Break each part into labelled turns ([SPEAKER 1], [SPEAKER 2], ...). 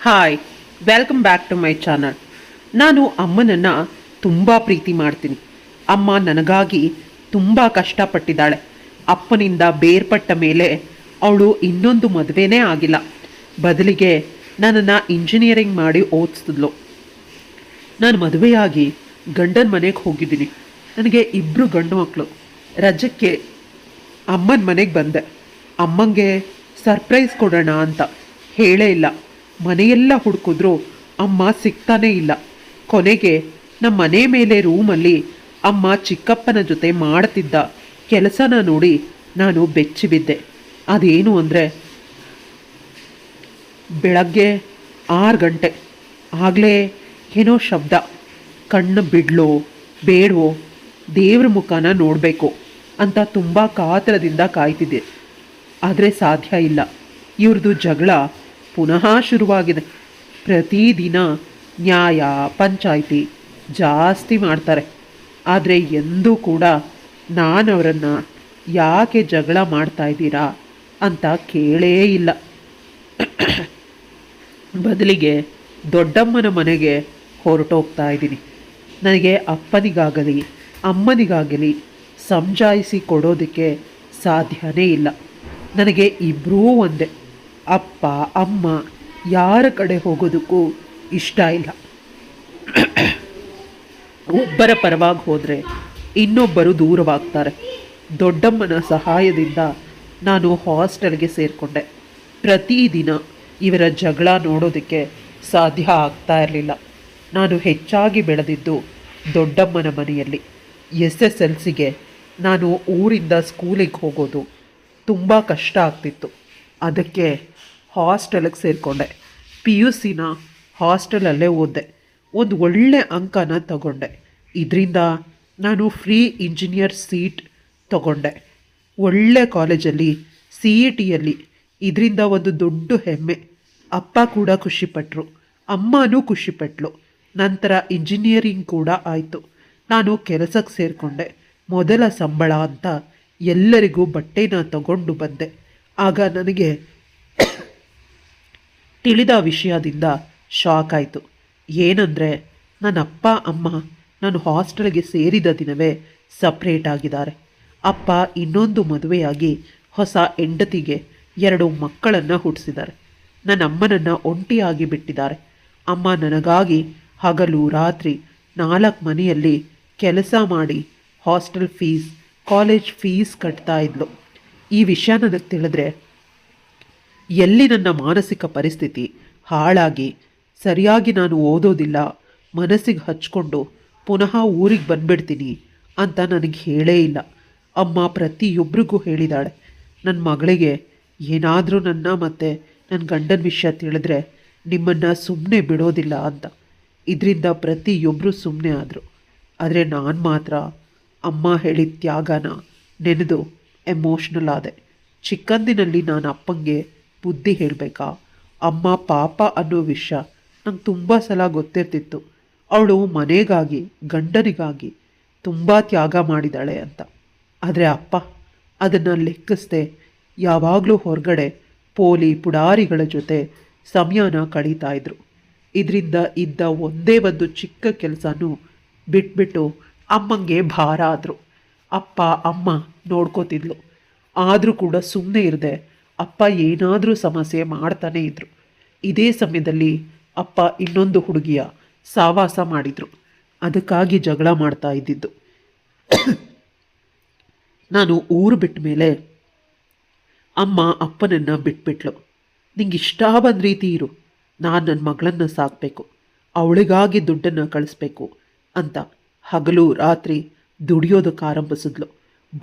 [SPEAKER 1] Hi, welcome back to my channel. ನಾನು ಅಮ್ಮನನ್ನು ತುಂಬ ಪ್ರೀತಿ ಮಾಡ್ತೀನಿ. ಅಮ್ಮ ನನಗಾಗಿ ತುಂಬ ಕಷ್ಟಪಟ್ಟಿದ್ದಾಳೆ. ಅಪ್ಪನಿಂದ ಬೇರ್ಪಟ್ಟ ಮೇಲೆ ಅವಳು ಇನ್ನೊಂದು ಮದುವೆನೇ ಆಗಿಲ್ಲ. ಬದಲಿಗೆ ನನ್ನನ್ನು ಇಂಜಿನಿಯರಿಂಗ್ ಮಾಡಿ ಓದಿಸಿದ್ಲು. ನಾನು ಮದುವೆಯಾಗಿ ಗಂಡನ ಮನೆಗೆ ಹೋಗಿದ್ದೀನಿ. ನನಗೆ ಇಬ್ಬರು ಗಂಡು ಮಕ್ಕಳು. ರಜಕ್ಕೆ ಅಮ್ಮನ ಮನೆಗೆ ಬಂದೆ. ಅಮ್ಮಂಗೆ ಸರ್ಪ್ರೈಸ್ ಕೊಡೋಣ ಅಂತ ಹೇಳೇ ಇಲ್ಲ. ಮನೆಯೆಲ್ಲ ಹುಡುಕಿದ್ರು ಅಮ್ಮ ಸಿಗ್ತಾನೇ ಇಲ್ಲ. ಕೊನೆಗೆ ನಮ್ಮ ಮನೆ ಮೇಲೆ ರೂಮಲ್ಲಿ ಅಮ್ಮ ಚಿಕ್ಕಪ್ಪನ ಜೊತೆ ಮಾಡ್ತಿದ್ದ ಕೆಲಸನ ನೋಡಿ ನಾನು ಬೆಚ್ಚಿಬಿದ್ದೆ. ಅದೇನು ಅಂದರೆ, ಬೆಳಗ್ಗೆ 6 ಗಂಟೆ ಆಗಲೇ ಏನೋ ಶಬ್ದ. ಕಣ್ಣು ಬಿಡ್ಲೋ ಬೇಡವೋ, ದೇವ್ರ ಮುಖನ ನೋಡಬೇಕು ಅಂತ ತುಂಬ ಕಾತರದಿಂದ ಕಾಯ್ತಿದ್ದೆ. ಆದರೆ ಸಾಧ್ಯ ಇಲ್ಲ. ಇವ್ರದ್ದು ಜಗಳ ಪುನಃ ಶುರುವಾಗಿದೆ. ಪ್ರತಿದಿನ ನ್ಯಾಯ ಪಂಚಾಯಿತಿ ಜಾಸ್ತಿ ಮಾಡ್ತಾರೆ. ಆದರೆ ಎಂದೂ ಕೂಡ ನಾನು ಅವರನ್ನು ಯಾಕೆ ಜಗಳ ಮಾಡ್ತಾ ಇದ್ದೀರಾ ಅಂತ ಕೇಳೇ ಇಲ್ಲ. ಬದಲಿಗೆ ದೊಡ್ಡಮ್ಮನ ಮನೆಗೆ ಹೊರಟೋಗ್ತಾ ಇದ್ದೀನಿ. ನನಗೆ ಅಪ್ಪನಿಗಾಗಲಿ ಅಮ್ಮನಿಗಾಗಲಿ ಸಮಜಾಯಿಸಿ ಕೊಡೋದಕ್ಕೆ ಸಾಧ್ಯನೇ ಇಲ್ಲ. ನನಗೆ ಇಬ್ಬರೂ ಒಂದೇ. ಅಪ್ಪ ಅಮ್ಮ ಯಾರ ಕಡೆ ಹೋಗೋದಕ್ಕೂ ಇಷ್ಟ ಇಲ್ಲ. ಒಬ್ಬರ ಪರವಾಗಿ ಹೋದರೆ ಇನ್ನೊಬ್ಬರು ದೂರವಾಗ್ತಾರೆ. ದೊಡ್ಡಮ್ಮನ ಸಹಾಯದಿಂದ ನಾನು ಹಾಸ್ಟೆಲ್ಗೆ ಸೇರಿಕೊಂಡೆ. ಪ್ರತಿದಿನ ಇವರ ಜಗಳ ನೋಡೋದಕ್ಕೆ ಸಾಧ್ಯ ಆಗ್ತಾ ಇರಲಿಲ್ಲ. ನಾನು ಹೆಚ್ಚಾಗಿ ಬೆಳೆದಿದ್ದು ದೊಡ್ಡಮ್ಮನ ಮನೆಯಲ್ಲಿ. SSLCಗೆ ನಾನು ಊರಿಂದ ಸ್ಕೂಲಿಗೆ ಹೋಗೋದು ತುಂಬ ಕಷ್ಟ ಆಗ್ತಿತ್ತು. ಅದಕ್ಕೆ ಹಾಸ್ಟೆಲಿಗೆ ಸೇರಿಕೊಂಡೆ. PUCನ ಹಾಸ್ಟೆಲಲ್ಲೇ ಓದಿದೆ. ಒಂದು ಒಳ್ಳೆ ಅಂಕನ ತಗೊಂಡೆ. ಇದರಿಂದ ನಾನು ಫ್ರೀ ಇಂಜಿನಿಯರ್ ಸೀಟ್ ತಗೊಂಡೆ. ಒಳ್ಳೆ ಕಾಲೇಜಲ್ಲಿ CETಯಲ್ಲಿ. ಇದರಿಂದ ಒಂದು ದೊಡ್ಡ ಹೆಮ್ಮೆ. ಅಪ್ಪ ಕೂಡ ಖುಷಿಪಟ್ಟರು, ಅಮ್ಮನೂ ಖುಷಿಪಟ್ಟಳು. ನಂತರ ಇಂಜಿನಿಯರಿಂಗ್ ಕೂಡ ಆಯಿತು. ನಾನು ಕೆಲಸಕ್ಕೆ ಸೇರಿಕೊಂಡೆ. ಮೊದಲ ಸಂಬಳ ಅಂತ ಎಲ್ಲರಿಗೂ ಬಟ್ಟೆನ ತಗೊಂಡು ಬಂದೆ. ಆಗ ನನಗೆ ತಿಳಿದ ವಿಷಯದಿಂದ ಶಾಕ್ ಆಯಿತು. ಏನಂದರೆ, ನನ್ನ ಅಪ್ಪ ಅಮ್ಮ ನಾನು ಹಾಸ್ಟೆಲ್ಗೆ ಸೇರಿದ ದಿನವೇ ಸಪ್ರೇಟ್ ಆಗಿದ್ದಾರೆ. ಅಪ್ಪ ಇನ್ನೊಂದು ಮದುವೆಯಾಗಿ ಹೊಸ ಹೆಂಡತಿಗೆ 2 ಮಕ್ಕಳನ್ನು ಹುಟ್ಟಿಸಿದ್ದಾರೆ. ನನ್ನ ಅಮ್ಮನನ್ನು ಒಂಟಿಯಾಗಿ ಬಿಟ್ಟಿದ್ದಾರೆ. ಅಮ್ಮ ನನಗಾಗಿ ಹಗಲು ರಾತ್ರಿ 4 ಮನೆಯಲ್ಲಿ ಕೆಲಸ ಮಾಡಿ ಹಾಸ್ಟೆಲ್ ಫೀಸ್ ಕಾಲೇಜ್ ಫೀಸ್ ಕಟ್ತಾ ಇದ್ಲು. ಈ ವಿಷಯ ನನಗೆ ತಿಳಿದ್ರೆ ಎಲ್ಲಿ ನನ್ನ ಮಾನಸಿಕ ಪರಿಸ್ಥಿತಿ ಹಾಳಾಗಿ ಸರಿಯಾಗಿ ನಾನು ಓದೋದಿಲ್ಲ, ಮನಸ್ಸಿಗೆ ಹಚ್ಕೊಂಡು ಪುನಃ ಊರಿಗೆ ಬಂದುಬಿಡ್ತೀನಿ ಅಂತ ನನಗೆ ಹೇಳೇ ಇಲ್ಲ. ಅಮ್ಮ ಪ್ರತಿಯೊಬ್ಬರಿಗೂ ಹೇಳಿದಾಳೆ, ನನ್ನ ಮಗಳಿಗೆ ಏನಾದರೂ ನನ್ನ ಮತ್ತು ನನ್ನ ಗಂಡನ ವಿಷಯ ತಿಳಿದ್ರೆ ನಿಮ್ಮನ್ನು ಸುಮ್ಮನೆ ಬಿಡೋದಿಲ್ಲ ಅಂತ. ಇದರಿಂದ ಪ್ರತಿಯೊಬ್ಬರು ಸುಮ್ಮನೆ ಆದರು. ಆದರೆ ನಾನು ಮಾತ್ರ ಅಮ್ಮ ಹೇಳಿದ ತ್ಯಾಗನ ನೆನೆದು ಎಮೋಷ್ನಲ್ ಆದೆ. ಚಿಕ್ಕಂದಿನಲ್ಲಿ ನಾನು ಅಪ್ಪಂಗೆ ಬುದ್ಧಿ ಹೇಳಬೇಕಾ, ಅಮ್ಮ ಪಾಪ ಅನ್ನೋ ವಿಷಯ ನಂಗೆ ತುಂಬ ಸಲ ಗೊತ್ತಿರ್ತಿತ್ತು. ಅವಳು ಮನೆಗಾಗಿ ಗಂಡನಿಗಾಗಿ ತುಂಬ ತ್ಯಾಗ ಮಾಡಿದಾಳೆ ಅಂತ. ಆದರೆ ಅಪ್ಪ ಅದನ್ನು ಲೆಕ್ಕಿಸದೆ ಯಾವಾಗಲೂ ಹೊರಗಡೆ ಪೋಲಿ ಪುಡಾರಿಗಳ ಜೊತೆ ಸಮಯನ ಕಳೀತಾ ಇದ್ರು. ಇದರಿಂದ ಇದ್ದ ಒಂದೇ ಒಂದು ಚಿಕ್ಕ ಕೆಲಸನೂ ಬಿಟ್ಬಿಟ್ಟು ಅಮ್ಮಂಗೆ ಭಾರ ಆದರು. ಅಪ್ಪ ಅಮ್ಮ ನೋಡ್ಕೋತಿದ್ಲು. ಆದರೂ ಕೂಡ ಸುಮ್ಮನೆ ಇರದೆ ಅಪ್ಪ ಏನಾದರೂ ಸಮಸ್ಯೆ ಮಾಡ್ತಾನೇ ಇದ್ದರು. ಇದೇ ಸಮಯದಲ್ಲಿ ಅಪ್ಪ ಇನ್ನೊಂದು ಹುಡುಗಿಯ ಸಾವಾಸ ಮಾಡಿದರು. ಅದಕ್ಕಾಗಿ ಜಗಳ ಮಾಡ್ತಾ ಇದ್ದಿದ್ದು. ನಾನು ಊರು ಬಿಟ್ಟ ಮೇಲೆ ಅಮ್ಮ ಅಪ್ಪನನ್ನು ಬಿಟ್ಬಿಟ್ಲು. ನಿಂಗೆ ಇಷ್ಟ ಬಂದ ರೀತಿ ಇರು, ನಾನು ನನ್ನ ಮಗಳನ್ನು ಸಾಕಬೇಕು, ಅವಳಿಗಾಗಿ ದುಡ್ಡನ್ನು ಕಳಿಸ್ಬೇಕು ಅಂತ ಹಗಲು ರಾತ್ರಿ ದುಡಿಯೋದಕ್ಕೆ ಆರಂಭಿಸಿದ್ಲು.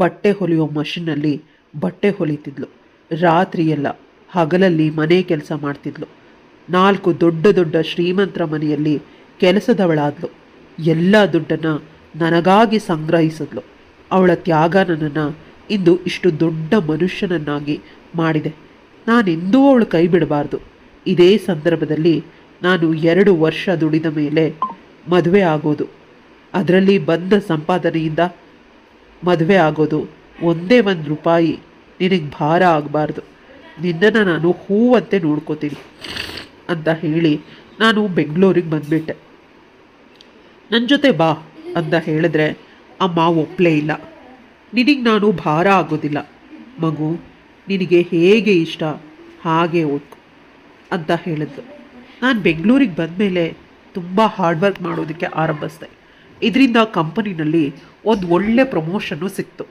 [SPEAKER 1] ಬಟ್ಟೆ ಹೊಲಿಯೋ ಮಷಿನಲ್ಲಿ ಬಟ್ಟೆ ಹೊಲಿತಿದ್ಲು. ರಾತ್ರಿಯೆಲ್ಲ ಹಗಲಲ್ಲಿ ಮನೆ ಕೆಲಸ ಮಾಡ್ತಿದ್ಲು. 4 ದೊಡ್ಡ ದೊಡ್ಡ ಶ್ರೀಮಂತರ ಮನೆಯಲ್ಲಿ ಕೆಲಸದವಳಾದ್ಲು. ಎಲ್ಲ ದುಡ್ಡನ್ನು ನನಗಾಗಿ ಸಂಗ್ರಹಿಸಿದ್ಲು. ಅವಳ ತ್ಯಾಗ ನನ್ನನ್ನು ಇಂದು ಇಷ್ಟು ದೊಡ್ಡ ಮನುಷ್ಯನನ್ನಾಗಿ ಮಾಡಿದೆ. ನಾನೆಂದೂ ಅವಳು ಕೈ ಬಿಡಬಾರ್ದು. ಇದೇ ಸಂದರ್ಭದಲ್ಲಿ ನಾನು 2 ವರ್ಷ ದುಡಿದ ಮೇಲೆ ಮದುವೆ ಆಗೋದು, ಅದರಲ್ಲಿ ಬಂದ ಸಂಪಾದನೆಯಿಂದ ಮದುವೆ ಆಗೋದು. ಒಂದೇ ₹1 ನಿನಗೆ ಭಾರ ಆಗಬಾರ್ದು. ನಿನ್ನನ್ನು ನಾನು ಹೂವಂತೆ ನೋಡ್ಕೋತೀನಿ. ಅಂತ ಹೇಳಿ ನಾನು ಬೆಂಗಳೂರಿಗೆ ಬಂದುಬಿಟ್ಟೆ. ನನ್ನ ಜೊತೆ ಬಾ ಅಂತ ಹೇಳಿದ್ರೆ ಅಮ್ಮ ಒಪ್ಪಲೇ ಇಲ್ಲ. ನಿನಗೆ ನಾನು ಭಾರ ಆಗೋದಿಲ್ಲ ಮಗು, ನಿನಗೆ ಹೇಗೆ ಇಷ್ಟ ಹಾಗೆ ಓದ್ಕೊ ಅಂತ ಹೇಳಿದ್ಲು. ನಾನು ಬೆಂಗಳೂರಿಗೆ ಬಂದಮೇಲೆ ತುಂಬ ಹಾರ್ಡ್ ವರ್ಕ್ ಮಾಡೋದಕ್ಕೆ ಆರಂಭಿಸಿದೆ. ಇದರಿಂದ ಕಂಪನಿನಲ್ಲಿ ಒಂದು ಒಳ್ಳೆ ಪ್ರಮೋಷನ್ನು ಸಿಕ್ತು.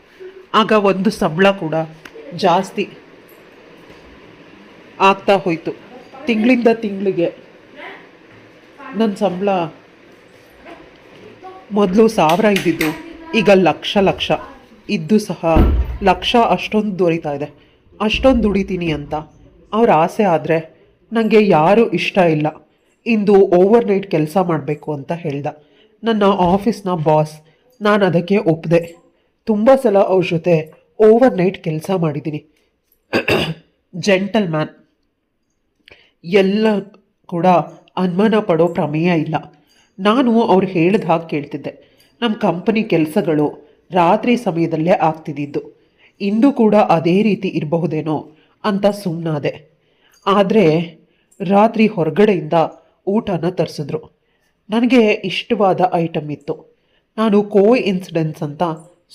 [SPEAKER 1] ಆಗ ಒಂದು ಸಂಬಳ ಕೂಡ ಜಾಸ್ತಿ ಆಗ್ತಾ ಹೋಯಿತು. ತಿಂಗಳಿಂದ ತಿಂಗಳಿಗೆ ನನ್ನ ಸಂಬಳ ಮೊದಲು 1000 ಇದ್ದಿದ್ದು ಈಗ ಲಕ್ಷ ಇದ್ದು ಸಹ ಲಕ್ಷ ಅಷ್ಟೊಂದು ದೊರೀತಾ ಇದೆ. ಅಷ್ಟೊಂದು ದುಡಿತೀನಿ ಅಂತ ಅವ್ರ ಆಸೆ ಆದರೆ ನನಗೆ ಯಾರೂ ಇಷ್ಟ ಇಲ್ಲ. ಇಂದು ಓವರ್ನೈಟ್ ಕೆಲಸ ಮಾಡಬೇಕು ಅಂತ ಹೇಳ್ದ ನನ್ನ ಆಫೀಸ್ನ ಬಾಸ್. ನಾನು ಅದಕ್ಕೆ ಒಪ್ಪಿದೆ. ತುಂಬ ಸಲ ಅವ್ರ ಜೊತೆ ಓವರ್ನೈಟ್ ಕೆಲಸ ಮಾಡಿದ್ದೀನಿ. ಜೆಂಟಲ್ಮ್ಯಾನ್, ಎಲ್ಲ ಕೂಡ ಅನುಮಾನ ಪಡೋ ಪ್ರಮೇಯ ಇಲ್ಲ. ನಾನು ಅವ್ರು ಹೇಳಿದ ಹಾಗೆ ಕೇಳ್ತಿದ್ದೆ. ನಮ್ಮ ಕಂಪನಿ ಕೆಲಸಗಳು ರಾತ್ರಿ ಸಮಯದಲ್ಲೇ ಆಗ್ತಿದ್ದಿದ್ದು. ಇಂದು ಕೂಡ ಅದೇ ರೀತಿ ಇರಬಹುದೇನೋ ಅಂತ ಸುಮ್ಮನಾದೆ. ಆದರೆ ರಾತ್ರಿ ಹೊರಗಡೆಯಿಂದ ಊಟನ ತರಿಸಿದ್ರು. ನನಗೆ ಇಷ್ಟವಾದ ಐಟಮ್ ಇತ್ತು. ನಾನು ಇನ್ಸಿಡೆನ್ಸ್ ಅಂತ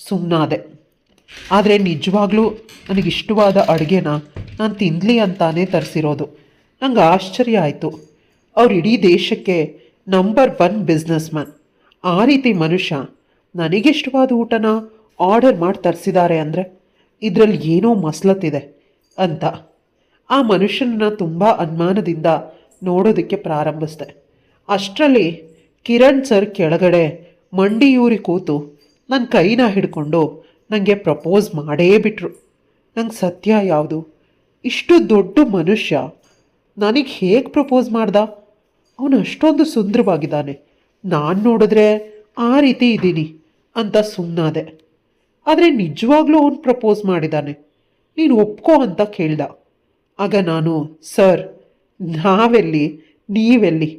[SPEAKER 1] ಸುಮ್ಮನಾದೆ. ಆದರೆ ನಿಜವಾಗ್ಲೂ ನನಗಿಷ್ಟವಾದ ಅಡುಗೆನ ನಾನು ತಿನ್ನಲಿ ಅಂತಾನೆ ತರಿಸಿರೋದು. ನಂಗೆ ಆಶ್ಚರ್ಯ ಆಯಿತು. ಅವ್ರು ಇಡೀ ದೇಶಕ್ಕೆ ನಂಬರ್ 1 ಬಿಸ್ನೆಸ್ ಮ್ಯಾನ್. ಆ ರೀತಿ ಮನುಷ್ಯ ನನಗಿಷ್ಟವಾದ ಊಟನ ಆರ್ಡರ್ ಮಾಡಿ ತರಿಸಿದ್ದಾರೆ ಅಂದರೆ ಇದರಲ್ಲಿ ಏನೋ ಮಸಲತ್ತಿದೆ ಅಂತ ಆ ಮನುಷ್ಯನನ್ನ ತುಂಬ ಅನುಮಾನದಿಂದ ನೋಡೋದಕ್ಕೆ ಪ್ರಾರಂಭಿಸಿದೆ. ಅಷ್ಟರಲ್ಲಿ ಕಿರಣ್ ಸರ್ ಕೆಳಗಡೆ ಮಂಡಿಯೂರಿ ಕೂತು ನನ್ನ ಕೈನ ಹಿಡ್ಕೊಂಡು ನನಗೆ ಪ್ರಪೋಸ್ ಮಾಡೇ ಬಿಟ್ರು. ನಂಗೆ ಸತ್ಯ ಯಾವುದು? ಇಷ್ಟು ದೊಡ್ಡ ಮನುಷ್ಯ ನನಗೆ ಹೇಗೆ ಪ್ರಪೋಸ್ ಮಾಡ್ದ? ಅವನು ಅಷ್ಟೊಂದು ಸುಂದರವಾಗಿದ್ದಾನೆ. ನಾನು ನೋಡಿದ್ರೆ ಆ ರೀತಿ ಇದ್ದೀನಿ ಅಂತ ಸುಮ್ಮನಾದೆ. ಆದರೆ ನಿಜವಾಗ್ಲೂ ಅವನು ಪ್ರಪೋಸ್ ಮಾಡಿದ್ದಾನೆ. ನೀನು ಒಪ್ಕೋ ಅಂತ ಕೇಳ್ದ. ಆಗ ನಾನು, ಸರ್, ನಾವೆಲ್ಲಿ ನೀವೆಲ್ಲಿ,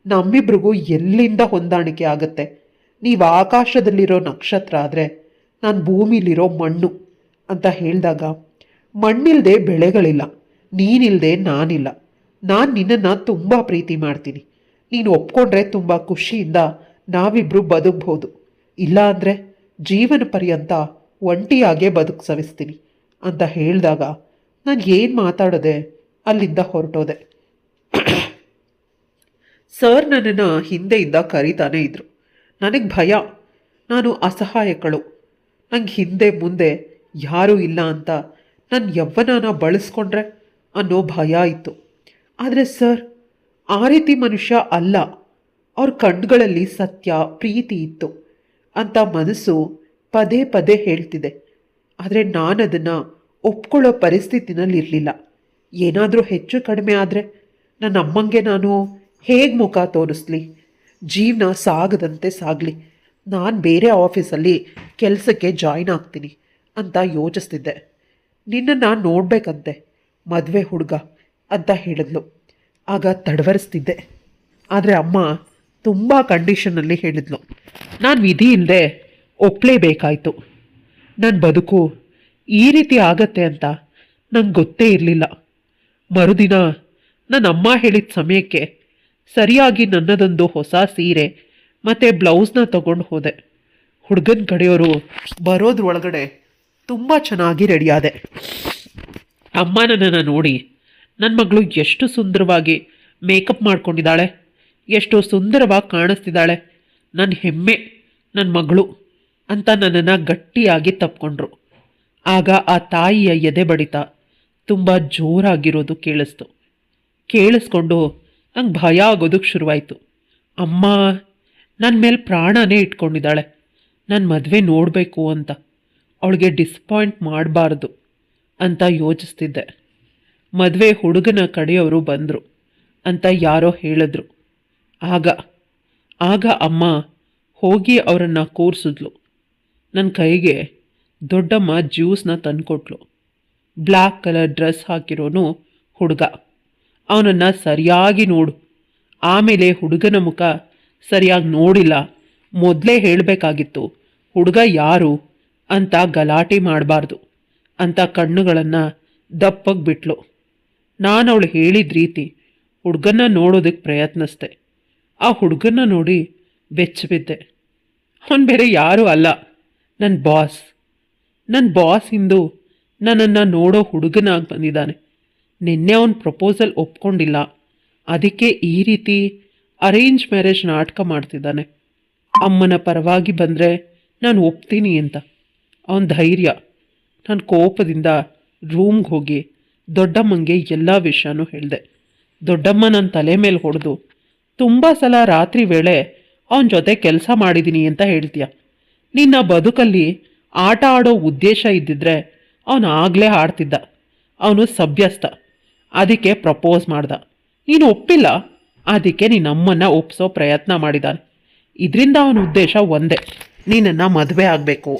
[SPEAKER 1] ನಮ್ಮಿಬ್ರಿಗೂ ಎಲ್ಲಿಂದ ಹೊಂದಾಣಿಕೆ ಆಗುತ್ತೆ? ನೀವು ಆಕಾಶದಲ್ಲಿರೋ ನಕ್ಷತ್ರ ಆದರೆ ನಾನು ಭೂಮಿಲಿರೋ ಮಣ್ಣು ಅಂತ ಹೇಳಿದಾಗ, ಮಣ್ಣಿಲ್ಲದೆ ಬೆಳೆಗಳಿಲ್ಲ, ನೀನಿಲ್ಲದೆ ನಾನಿಲ್ಲ. ನಾನು ನಿನ್ನನ್ನು ತುಂಬ ಪ್ರೀತಿ ಮಾಡ್ತೀನಿ. ನೀನು ಒಪ್ಕೊಂಡ್ರೆ ತುಂಬ ಖುಷಿಯಿಂದ ನಾವಿಬ್ಬರು ಬದುಕ್ಬೋದು. ಇಲ್ಲ ಅಂದರೆ ಜೀವನ ಪರ್ಯಂತ ಒಂಟಿಯಾಗೇ ಬದುಕು ಸವಿಸ್ತೀನಿ ಅಂತ ಹೇಳಿದಾಗ ನಾನು ಏನು ಮಾತಾಡೋದೆ, ಅಲ್ಲಿಂದ ಹೊರಟೋದೆ. ಸರ್ ನನ್ನನ್ನು ಹಿಂದೆಯಿಂದ ಕರೀತಾನೆ ಇದ್ರು. ನನಗೆ ಭಯ. ನಾನು ಅಸಹಾಯಕಳು. ನಂಗೆ ಹಿಂದೆ ಮುಂದೆ ಯಾರೂ ಇಲ್ಲ ಅಂತ ನನ್ನ ಯವ್ವನನ ಬಳಸ್ಕೊಂಡ್ರೆ ಅನ್ನೋ ಭಯ ಇತ್ತು. ಆದರೆ ಸರ್ ಆ ರೀತಿ ಮನುಷ್ಯ ಅಲ್ಲ. ಅವ್ರ ಕಣ್ಗಳಲ್ಲಿ ಸತ್ಯ, ಪ್ರೀತಿ ಇತ್ತು ಅಂತ ಮನಸ್ಸು ಪದೇ ಪದೇ ಹೇಳ್ತಿದೆ. ಆದರೆ ನಾನು ಅದನ್ನು ಒಪ್ಕೊಳ್ಳೋ ಪರಿಸ್ಥಿತಿನಲ್ಲಿರಲಿಲ್ಲ. ಏನಾದರೂ ಹೆಚ್ಚು ಕಡಿಮೆ ಆದರೆ ನನ್ನ ಅಮ್ಮಂಗೆ ನಾನು ಹೇಗೆ ಮುಖ ತೋರಿಸ್ಲಿ? ಜೀವನ ಸಾಗದಂತೆ ಸಾಗಲಿ, ನಾನು ಬೇರೆ ಆಫೀಸಲ್ಲಿ ಕೆಲಸಕ್ಕೆ ಜಾಯ್ನ್ ಆಗ್ತೀನಿ ಅಂತ ಯೋಚಿಸ್ತಿದ್ದೆ. ನಿನ್ನನ್ನು ನೋಡಬೇಕಂತೆ ಮದುವೆ ಹುಡುಗ ಅಂತ ಹೇಳಿದ್ಲು. ಆಗ ತಡವರಿಸ್ತಿದ್ದೆ. ಆದರೆ ಅಮ್ಮ ತುಂಬ ಕಂಡೀಷನಲ್ಲಿ ಹೇಳಿದ್ಲು. ನಾನು ವಿಧಿ ಇಲ್ಲದೆ ಒಪ್ಪಲೇಬೇಕಾಯಿತು. ನನ್ನ ಬದುಕು ಈ ರೀತಿ ಆಗತ್ತೆ ಅಂತ ನಂಗೆ ಗೊತ್ತೇ ಇರಲಿಲ್ಲ. ಮರುದಿನ ನನ್ನ ಅಮ್ಮ ಹೇಳಿದ ಸಮಯಕ್ಕೆ ಸರಿಯಾಗಿ ನನ್ನದೊಂದು ಹೊಸ ಸೀರೆ ಮತ್ತು ಬ್ಲೌಸ್ನ ತಗೊಂಡು ಹೋದೆ. ಹುಡುಗನ ಕಡೆಯವರು ಬರೋದ್ರೊಳಗಡೆ ತುಂಬ ಚೆನ್ನಾಗಿ ರೆಡಿಯಾದೆ. ಅಮ್ಮ ನನ್ನನ್ನು ನೋಡಿ, ನನ್ನ ಮಗಳು ಎಷ್ಟು ಸುಂದರವಾಗಿ ಮೇಕಪ್ ಮಾಡ್ಕೊಂಡಿದ್ದಾಳೆ, ಎಷ್ಟು ಸುಂದರವಾಗಿ ಕಾಣಿಸ್ತಿದ್ದಾಳೆ, ನನ್ನ ಹೆಮ್ಮೆ ನನ್ನ ಮಗಳು ಅಂತ ನನ್ನನ್ನು ಗಟ್ಟಿಯಾಗಿ ತಪ್ಕೊಂಡ್ರು. ಆಗ ಆ ತಾಯಿಯ ಎದೆ ಬಡಿತ ತುಂಬ ಜೋರಾಗಿರೋದು ಕೇಳಿಸ್ಕೊಂಡು ನಂಗೆ ಭಯ ಆಗೋದಕ್ಕೆ ಶುರುವಾಯಿತು. ಅಮ್ಮ ನನ್ನ ಮೇಲೆ ಪ್ರಾಣನೇ ಇಟ್ಕೊಂಡಿದ್ದಾಳೆ. ನನ್ನ ಮದುವೆ ನೋಡಬೇಕು ಅಂತ, ಅವಳಿಗೆ ಡಿಸಪಾಯಿಂಟ್ ಮಾಡಬಾರ್ದು ಅಂತ ಯೋಚಿಸ್ತಿದ್ದೆ. ಮದುವೆ ಹುಡುಗನ ಕಡೆಯವರು ಬಂದರು ಅಂತ ಯಾರೋ ಹೇಳಿದ್ರು. ಆಗ ಅಮ್ಮ ಹೋಗಿ ಅವರನ್ನು ಕೂರಿಸಿದ್ಲು. ನನ್ನ ಕೈಗೆ ದೊಡ್ಡಮ್ಮ ಜ್ಯೂಸ್ನ ತಂದುಕೊಟ್ಲು. ಬ್ಲ್ಯಾಕ್ ಕಲರ್ ಡ್ರೆಸ್ ಹಾಕಿರೋನು ಹುಡುಗ. ಅವನನ್ನು ಸರಿಯಾಗಿ ನೋಡು. ಆಮೇಲೆ ಹುಡುಗನ ಮುಖ ಸರಿಯಾಗಿ ನೋಡಿಲ್ಲ, ಮೊದಲೇ ಹೇಳಬೇಕಾಗಿತ್ತು ಹುಡುಗ ಯಾರು ಅಂತ ಗಲಾಟೆ ಮಾಡಬಾರ್ದು ಅಂತ ಕಣ್ಣುಗಳನ್ನು ದಪ್ಪಗೆ ಬಿಟ್ಲು. ನಾನು ಅವಳು ಹೇಳಿದ ರೀತಿ ಹುಡುಗನ್ನ ನೋಡೋದಕ್ಕೆ ಪ್ರಯತ್ನಿಸ್ದೆ. ಆ ಹುಡುಗನ್ನ ನೋಡಿ ಬೆಚ್ಚಬಿದ್ದೆ. ಅವನು ಬೇರೆ ಯಾರೂ ಅಲ್ಲ, ನನ್ನ ಬಾಸ್. ನನ್ನ ಬಾಸ್ ಇಂದು ನನ್ನನ್ನು ನೋಡೋ ಹುಡುಗನಾಗಿ ಬಂದಿದ್ದಾನೆ. ನಿನ್ನೆ ಅವನ ಪ್ರಪೋಸಲ್ ಒಪ್ಕೊಂಡಿಲ್ಲ, ಅದಕ್ಕೆ ಈ ರೀತಿ ಅರೇಂಜ್ ಮ್ಯಾರೇಜ್ ನಾಟಕ ಮಾಡ್ತಿದ್ದಾನೆ. ಅಮ್ಮನ ಪರವಾಗಿ ಬಂದರೆ ನಾನು ಒಪ್ತೀನಿ ಅಂತ. ಅವನ ಧೈರ್ಯ. ನಾನು ಕೋಪದಿಂದ ರೂಮ್ಗೆ ಹೋಗಿ ದೊಡ್ಡಮ್ಮಂಗೆ ಎಲ್ಲ ವಿಷಯನೂ ಹೇಳಿದೆ. ದೊಡ್ಡಮ್ಮ ನನ್ನ ತಲೆ ಮೇಲೆ ಹೊಡೆದು, ತುಂಬ ಸಲ ರಾತ್ರಿ ವೇಳೆ ಅವನ ಜೊತೆ ಕೆಲಸ ಮಾಡಿದ್ದೀನಿ ಅಂತ ಹೇಳ್ತೀಯ. ನಿನ್ನ ಬದುಕಲ್ಲಿ ಆಟ ಆಡೋ ಉದ್ದೇಶ ಇದ್ದಿದ್ರೆ ಅವನು ಆಗಲೇ ಆಡ್ತಿದ್ದ. ಅವನು ಸಭ್ಯಸ್ಥ, ಅದಕ್ಕೆ ಪ್ರಪೋಸ್ ಮಾಡ್ದ. ನೀನು ಒಪ್ಪಿಲ್ಲ, ಅದಕ್ಕೆ ನಿನ್ನಮ್ಮನ್ನ ಒಪ್ಪಿಸೋ ಪ್ರಯತ್ನ ಮಾಡಿದ್ದಾನೆ. ಇದರಿಂದ ಅವನ ಉದ್ದೇಶ ಒಂದೇ, ನೀನನ್ನು ಮದುವೆ ಆಗಬೇಕು,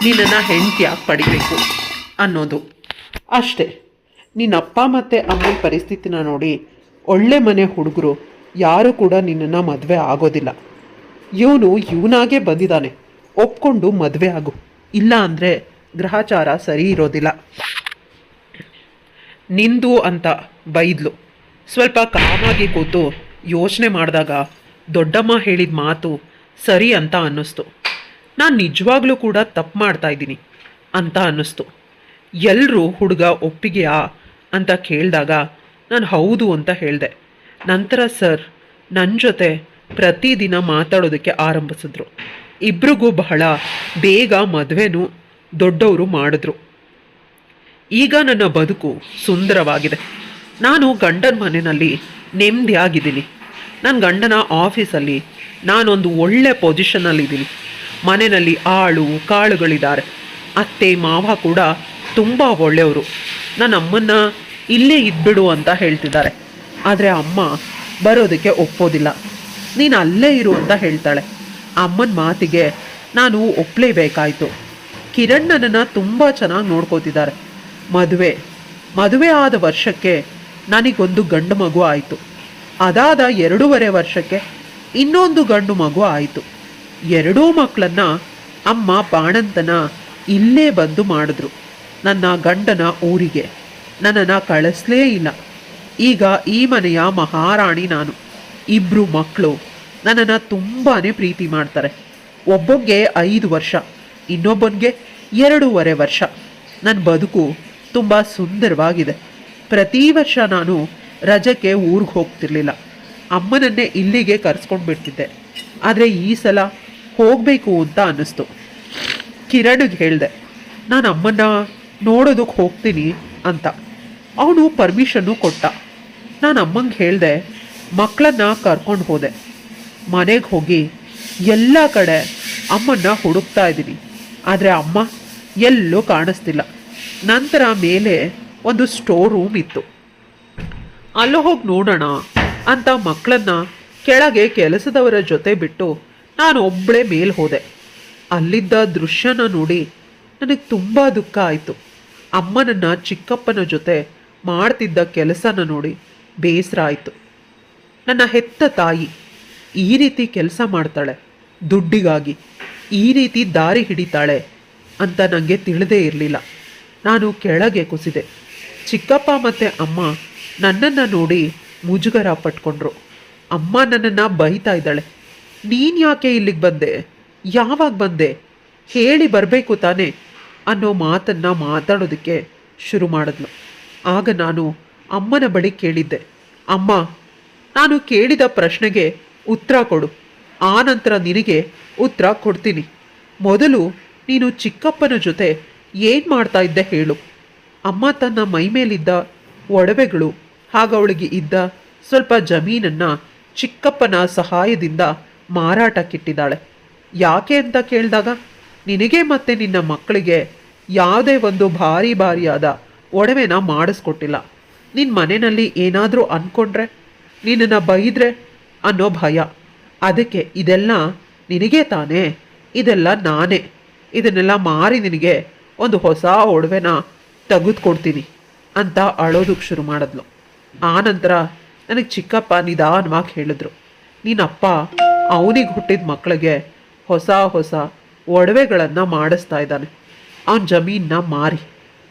[SPEAKER 1] ನೀನನ್ನು ಹೆಂಡತಿಯಾಗಿ ಪಡಿಬೇಕು ಅನ್ನೋದು ಅಷ್ಟೇ. ನಿನ್ನ ಅಪ್ಪ ಮತ್ತು ಅಮ್ಮನ ಪರಿಸ್ಥಿತಿನ ನೋಡಿ ಒಳ್ಳೆ ಮನೆ ಹುಡುಗರು ಯಾರೂ ಕೂಡ ನಿನ್ನನ್ನು ಮದುವೆ ಆಗೋದಿಲ್ಲ. ಇವನಾಗೇ ಬಂದಿದ್ದಾನೆ, ಒಪ್ಕೊಂಡು ಮದುವೆ ಆಗು, ಇಲ್ಲ ಅಂದರೆ ಗ್ರಹಚಾರ ಸರಿ ಇರೋದಿಲ್ಲ. ನಿಂದು ಅಂತ ಬೈದ್ಲು. ಸ್ವಲ್ಪ ಕಾಮಾಗಿ ಕೂತು ಯೋಚನೆ ಮಾಡಿದಾಗ ದೊಡ್ಡಮ್ಮ ಹೇಳಿದ ಮಾತು ಸರಿ ಅಂತ ಅನ್ನಿಸ್ತು. ನಾನು ನಿಜವಾಗ್ಲೂ ಕೂಡ ತಪ್ಪು ಮಾಡ್ತಾ ಇದ್ದೀನಿ ಅಂತ ಅನ್ನಿಸ್ತು. ಎಲ್ಲರೂ ಹುಡುಗ ಒಪ್ಪಿಗೆಯಾ ಅಂತ ಕೇಳಿದಾಗ ನಾನು ಹೌದು ಅಂತ ಹೇಳಿದೆ. ನಂತರ ಸರ್ ನನ್ನ ಜೊತೆ ಪ್ರತಿದಿನ ಮಾತಾಡೋದಕ್ಕೆ ಆರಂಭಿಸಿದ್ರು. ಇಬ್ರಿಗೂ ಬಹಳ ಬೇಗ ಮದುವೆನೂ ದೊಡ್ಡವರು ಮಾಡಿದ್ರು. ಈಗ ನನ್ನ ಬದುಕು ಸುಂದರವಾಗಿದೆ. ನಾನು ಗಂಡನ ಮನೆಯಲ್ಲಿ ನೆಮ್ಮದಿಯಾಗಿದ್ದೀನಿ. ನನ್ನ ಗಂಡನ ಆಫೀಸಲ್ಲಿ ನಾನೊಂದು ಒಳ್ಳೆ ಪೊಸಿಷನ್ನಲ್ಲಿದ್ದೀನಿ. ಮನೆಯಲ್ಲಿ ಆಳು ಕಾಳುಗಳಿದ್ದಾರೆ. ಅತ್ತೆ ಮಾವ ಕೂಡ ತುಂಬ ಒಳ್ಳೆಯವರು. ನನ್ನ ಅಮ್ಮನ್ನ ಇಲ್ಲೇ ಇದ್ಬಿಡು ಅಂತ ಹೇಳ್ತಿದ್ದಾರೆ. ಆದರೆ ಅಮ್ಮ ಬರೋದಕ್ಕೆ ಒಪ್ಪೋದಿಲ್ಲ. ನೀನು ಅಲ್ಲೇ ಇರು ಅಂತ ಹೇಳ್ತಾಳೆ. ಅಮ್ಮನ ಮಾತಿಗೆ ನಾನು ಒಪ್ಪಲೇಬೇಕಾಯಿತು. ಕಿರಣ್ ನನ್ನನ್ನು ತುಂಬ ಚೆನ್ನಾಗಿ ನೋಡ್ಕೋತಿದ್ದಾರೆ. ಮದುವೆ ಆದ ವರ್ಷಕ್ಕೆ ನನಗೊಂದು ಗಂಡು ಮಗು ಆಯಿತು. ಅದಾದ 2.5 ವರ್ಷಕ್ಕೆ ಇನ್ನೊಂದು ಗಂಡು ಮಗು ಆಯಿತು. ಎರಡೂ ಮಕ್ಕಳನ್ನು ಅಮ್ಮ ಬಾಣಂತನ ಇಲ್ಲೇ ಬಂದು ಮಾಡಿದ್ರು. ನನ್ನ ಗಂಡನ ಊರಿಗೆ ನನ್ನನ್ನು ಕಳಿಸ್ಲೇ ಇಲ್ಲ. ಈಗ ಈ ಮನೆಯ ಮಹಾರಾಣಿ ನಾನು. 2 ಮಕ್ಕಳು ನನ್ನನ್ನು ತುಂಬಾ ಪ್ರೀತಿ ಮಾಡ್ತಾರೆ. ಒಬ್ಬೊಂಗೆ 5 ವರ್ಷ, ಇನ್ನೊಬ್ಬನಿಗೆ 2.5 ವರ್ಷ. ನನ್ನ ಬದುಕು ತುಂಬ ಸುಂದರವಾಗಿದೆ. ಪ್ರತಿ ವರ್ಷ ನಾನು ರಜಕ್ಕೆ ಊರಿಗೆ ಹೋಗ್ತಿರ್ಲಿಲ್ಲ. ಅಮ್ಮನನ್ನೇ ಇಲ್ಲಿಗೆ ಕರೆಸ್ಕೊಂಡು ಬಿಡ್ತಿದ್ದೆ. ಆದರೆ ಈ ಸಲ ಹೋಗಬೇಕು ಅಂತ ಅನ್ನಿಸ್ತು. ಕಿರಣ್ಗೆ ಹೇಳಿದೆ, ನಾನು ಅಮ್ಮನ್ನ ನೋಡೋದಕ್ಕೆ ಹೋಗ್ತೀನಿ ಅಂತ. ಅವನು ಪರ್ಮಿಷನ್ನು ಕೊಟ್ಟ. ನಾನು ಅಮ್ಮಂಗೆ ಹೇಳಿದೆ, ಮಕ್ಕಳನ್ನ ಕರ್ಕೊಂಡು ಹೋದೆ. ಮನೆಗೆ ಹೋಗಿ ಎಲ್ಲ ಕಡೆ ಅಮ್ಮನ್ನ ಹುಡುಕ್ತಾ ಇದ್ದೀನಿ. ಆದರೆ ಅಮ್ಮ ಎಲ್ಲೂ ಕಾಣಿಸ್ತಿಲ್ಲ. ನಂತರ ಮೇಲೆ ಒಂದು ಸ್ಟೋರ್ ರೂಮ್ ಇತ್ತು. ಅಲ್ಲೂ ಹೋಗಿ ನೋಡೋಣ ಅಂತ ಮಕ್ಕಳನ್ನ ಕೆಳಗೆ ಕೆಲಸದವರ ಜೊತೆ ಬಿಟ್ಟು ನಾನು ಒಬ್ಬಳೇ ಮೇಲೆ ಹೋದೆ. ಅಲ್ಲಿದ್ದ ದೃಶ್ಯನ ನೋಡಿ ನನಗೆ ತುಂಬ ದುಃಖ ಆಯಿತು. ಅಮ್ಮನನ್ನು ಚಿಕ್ಕಪ್ಪನ ಜೊತೆ ಮಾಡ್ತಿದ್ದ ಕೆಲಸನ ನೋಡಿ ಬೇಸರ ಆಯಿತು. ನನ್ನ ಹೆತ್ತ ತಾಯಿ ಈ ರೀತಿ ಕೆಲಸ ಮಾಡ್ತಾಳೆ, ದುಡ್ಡಿಗಾಗಿ ಈ ರೀತಿ ದಾರಿ ಹಿಡಿತಾಳೆ ಅಂತ ನನಗೆ ತಿಳಿದೇ ಇರಲಿಲ್ಲ. ನಾನು ಕೆಳಗೆ ಕುಸಿದೆ. ಚಿಕ್ಕಪ್ಪ ಮತ್ತು ಅಮ್ಮ ನನ್ನನ್ನು ನೋಡಿ ಮುಜುಗರ ಪಟ್ಕೊಂಡ್ರು. ಅಮ್ಮ ನನ್ನನ್ನು ಬೈತಾ ಇದ್ದಾಳೆ. ನೀನು ಯಾಕೆ ಇಲ್ಲಿಗೆ ಬಂದೆ, ಯಾವಾಗ ಬಂದೆ, ಹೇಳಿ ಬರಬೇಕು ತಾನೇ ಅನ್ನೋ ಮಾತನ್ನು ಮಾತಾಡೋದಕ್ಕೆ ಶುರು ಮಾಡಿದ್ಲು. ಆಗ ನಾನು ಅಮ್ಮನ ಬಳಿ ಕೇಳಿದ್ದೆ, ಅಮ್ಮ, ನಾನು ಕೇಳಿದ ಪ್ರಶ್ನೆಗೆ ಉತ್ತರ ಕೊಡು, ಆನಂತರ ನಿನಗೆ ಉತ್ತರ ಕೊಡ್ತೀನಿ. ಮೊದಲು ನೀನು ಚಿಕ್ಕಪ್ಪನ ಜೊತೆ ಏನು ಮಾಡ್ತಾ ಇದ್ದೆ ಹೇಳು. ಅಮ್ಮ ತನ್ನ ಮೈ ಮೇಲಿದ್ದ ಒಡವೆಗಳು ಹಾಗೂ ಅವಳಿಗೆ ಇದ್ದ ಸ್ವಲ್ಪ ಜಮೀನನ್ನು ಚಿಕ್ಕಪ್ಪನ ಸಹಾಯದಿಂದ ಮಾರಾಟಕ್ಕಿಟ್ಟಿದ್ದಾಳೆ. ಯಾಕೆ ಅಂತ ಕೇಳಿದಾಗ, ನಿನಗೆ ಮತ್ತು ನಿನ್ನ ಮಕ್ಕಳಿಗೆ ಯಾವುದೇ ಒಂದು ಭಾರಿಯಾದ ಒಡವೆನ ಮಾಡಿಸ್ಕೊಟ್ಟಿಲ್ಲ. ನಿನ್ನ ಮನೆಯಲ್ಲಿ ಏನಾದರೂ ಅಂದ್ಕೊಂಡ್ರೆ, ನಿನ್ನನ್ನು ಬೈದ್ರೆ ಅನ್ನೋ ಭಯ. ಅದಕ್ಕೆ ಇದೆಲ್ಲ ನಿನಗೆ ತಾನೇ, ಇದೆಲ್ಲ ನಾನೇ. ಇದನ್ನೆಲ್ಲ ಮಾರಿ ನಿನಗೆ ಒಂದು ಹೊಸ ಒಡವೆನ ತೆಗೆದುಕೊಡ್ತೀನಿ ಅಂತ ಅಳೋದಕ್ಕೆ ಶುರು ಮಾಡಿದ್ಲು. ಆನಂತರ ನನಗೆ ಚಿಕ್ಕಪ್ಪ ನಿಧಾನವಾಗಿ ಹೇಳಿದ್ರು, ನೀನಪ್ಪ ಅವನಿಗೆ ಹುಟ್ಟಿದ ಮಕ್ಕಳಿಗೆ ಹೊಸ ಒಡವೆಗಳನ್ನು ಮಾಡಿಸ್ತಾ ಇದ್ದಾನೆ. ಅವನ ಜಮೀನನ್ನ ಮಾರಿ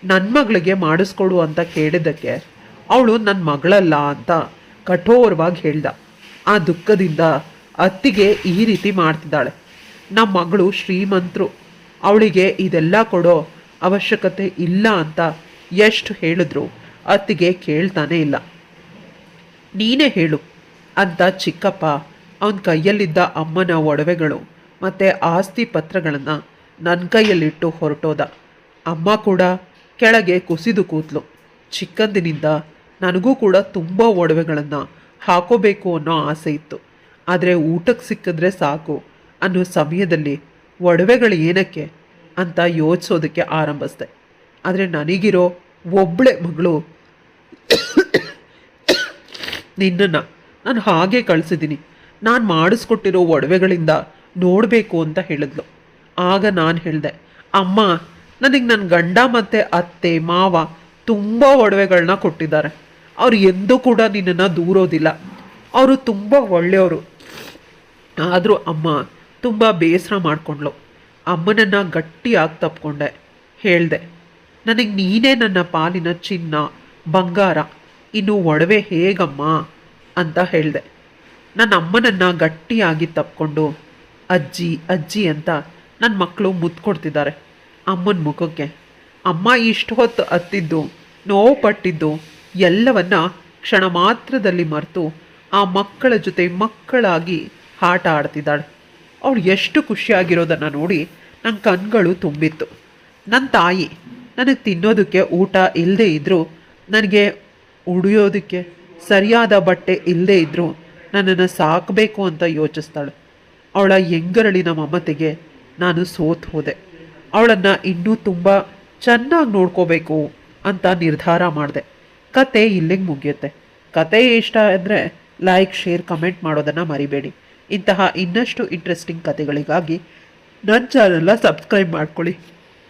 [SPEAKER 1] ನನ್ನ ಮಗಳಿಗೆ ಮಾಡಿಸ್ಕೊಡು ಅಂತ ಕೇಳಿದ್ದಕ್ಕೆ ಅವಳು ನನ್ನ ಮಗಳಲ್ಲ ಅಂತ ಕಠೋರವಾಗಿ ಹೇಳ್ದ. ಆ ದುಃಖದಿಂದ ಅತ್ತಿಗೆ ಈ ರೀತಿ ಮಾಡ್ತಿದ್ದಾಳೆ. ನಮ್ಮ ಮಗಳು ಶ್ರೀಮಂತರು, ಅವಳಿಗೆ ಇದೆಲ್ಲ ಕೊಡೋ ಅವಶ್ಯಕತೆ ಇಲ್ಲ ಅಂತ ಎಷ್ಟು ಹೇಳಿದ್ರು ಅತ್ತಿಗೆ ಕೇಳ್ತಾನೆ ಇಲ್ಲ. ನೀನೇ ಹೇಳು ಅಂತ ಚಿಕ್ಕಪ್ಪ ಅವನ ಕೈಯಲ್ಲಿದ್ದ ಅಮ್ಮನ ಒಡವೆಗಳು ಮತ್ತು ಆಸ್ತಿ ಪತ್ರಗಳನ್ನು ನನ್ನ ಕೈಯಲ್ಲಿಟ್ಟು ಹೊರಟೋದ. ಅಮ್ಮ ಕೂಡ ಕೆಳಗೆ ಕುಸಿದು ಕೂತ್ಲು. ಚಿಕ್ಕಂದಿನಿಂದ ನನಗೂ ಕೂಡ ತುಂಬ ಒಡವೆಗಳನ್ನು ಹಾಕೋಬೇಕು ಅನ್ನೋ ಆಸೆ ಇತ್ತು. ಆದರೆ ಊಟಕ್ಕೆ ಸಿಕ್ಕಿದ್ರೆ ಸಾಕು ಅನ್ನೋ ಸಮಯದಲ್ಲಿ ಒಡವೆಗಳು ಏನಕ್ಕೆ ಅಂತ ಯೋಚಿಸೋದಕ್ಕೆ ಆರಂಭಿಸ್ದೆ. ಆದರೆ ನನಗಿರೋ ಒಬ್ಬಳೆ ಮಗಳು ನಿನ್ನನ್ನು ನಾನು ಹಾಗೆ ಕಳಿಸಿದ್ದೀನಿ, ನಾನು ಮಾಡಿಸ್ಕೊಟ್ಟಿರೋ ಒಡವೆಗಳಿಂದ ನೋಡಬೇಕು ಅಂತ ಹೇಳಿದ್ಲು. ಆಗ ನಾನು ಹೇಳಿದೆ, ಅಮ್ಮ ನನಗೆ ನನ್ನ ಗಂಡ ಮತ್ತು ಅತ್ತೆ ಮಾವ ತುಂಬ ಒಡವೆಗಳನ್ನ ಕೊಟ್ಟಿದ್ದಾರೆ, ಅವ್ರು ಎಂದೂ ಕೂಡ ನಿನ್ನನ್ನು ದೂರೋದಿಲ್ಲ, ಅವರು ತುಂಬ ಒಳ್ಳೆಯವರು. ಆದರೂ ಅಮ್ಮ ತುಂಬ ಬೇಸರ ಮಾಡಿಕೊಂಡ್ಳು. ಅಮ್ಮನನ್ನು ಗಟ್ಟಿಯಾಗಿ ತಪ್ಕೊಂಡೆ. ಹೇಳಿದೆ, ನನಗೆ ನೀನೇ ನನ್ನ ಪಾಲಿನ ಚಿನ್ನ ಬಂಗಾರ, ಇನ್ನು ಒಡವೆ ಹೇಗಮ್ಮ ಅಂತ ಹೇಳಿದೆ. ನನ್ನ ಅಮ್ಮನನ್ನು ಗಟ್ಟಿಯಾಗಿ ತಪ್ಕೊಂಡು ಅಜ್ಜಿ ಅಜ್ಜಿ ಅಂತ ನನ್ನ ಮಕ್ಕಳು ಮುತ್ತು ಕೊಡ್ತಿದ್ದಾರೆ ಅಮ್ಮನ ಮುಖಕ್ಕೆ. ಅಮ್ಮ ಇಷ್ಟು ಹೊತ್ತು ಅತ್ತಿದ್ದು ನೋವು ಪಟ್ಟಿದ್ದು ಎಲ್ಲವನ್ನ ಕ್ಷಣ ಮಾತ್ರದಲ್ಲಿ ಮರೆತು ಆ ಮಕ್ಕಳ ಜೊತೆ ಮಕ್ಕಳಾಗಿ ಆಟ ಆಡ್ತಿದ್ದಾಳೆ. ಅವಳು ಎಷ್ಟು ಖುಷಿಯಾಗಿರೋದನ್ನು ನೋಡಿ ನನ್ನ ಕಣ್ಗಳು ತುಂಬಿತ್ತು. ನನ್ನ ತಾಯಿ ನನಗೆ ತಿನ್ನೋದಕ್ಕೆ ಊಟ ಇಲ್ಲದೆ ಇದ್ದರೂ, ನನಗೆ ಉಡಿಯೋದಕ್ಕೆ ಸರಿಯಾದ ಬಟ್ಟೆ ಇಲ್ಲದೆ ಇದ್ದರೂ ನನ್ನನ್ನು ಸಾಕಬೇಕು ಅಂತ ಯೋಚಿಸ್ತಾಳೆ. ಅವಳ ಎಂಗರಳಿನ ಮಮತೆಗೆ ನಾನು ಸೋತು ಹೋದೆ. ಅವಳನ್ನು ಇನ್ನೂ ತುಂಬ ಚೆನ್ನಾಗಿ ನೋಡ್ಕೋಬೇಕು ಅಂತ ನಿರ್ಧಾರ ಮಾಡಿದೆ. ಕತೆ ಇಲ್ಲಿಗೆ ಮುಗಿಯುತ್ತೆ. ಕತೆ ಇಷ್ಟ ಆದರೆ ಲೈಕ್, ಶೇರ್, ಕಮೆಂಟ್ ಮಾಡೋದನ್ನು ಮರಿಬೇಡಿ. ಇಂತಹ ಇನ್ನಷ್ಟು ಇಂಟ್ರೆಸ್ಟಿಂಗ್ ಕತೆಗಳಿಗಾಗಿ ನನ್ನ ಚಾನಲ್ನ ಸಬ್ಸ್ಕ್ರೈಬ್ ಮಾಡ್ಕೊಳ್ಳಿ.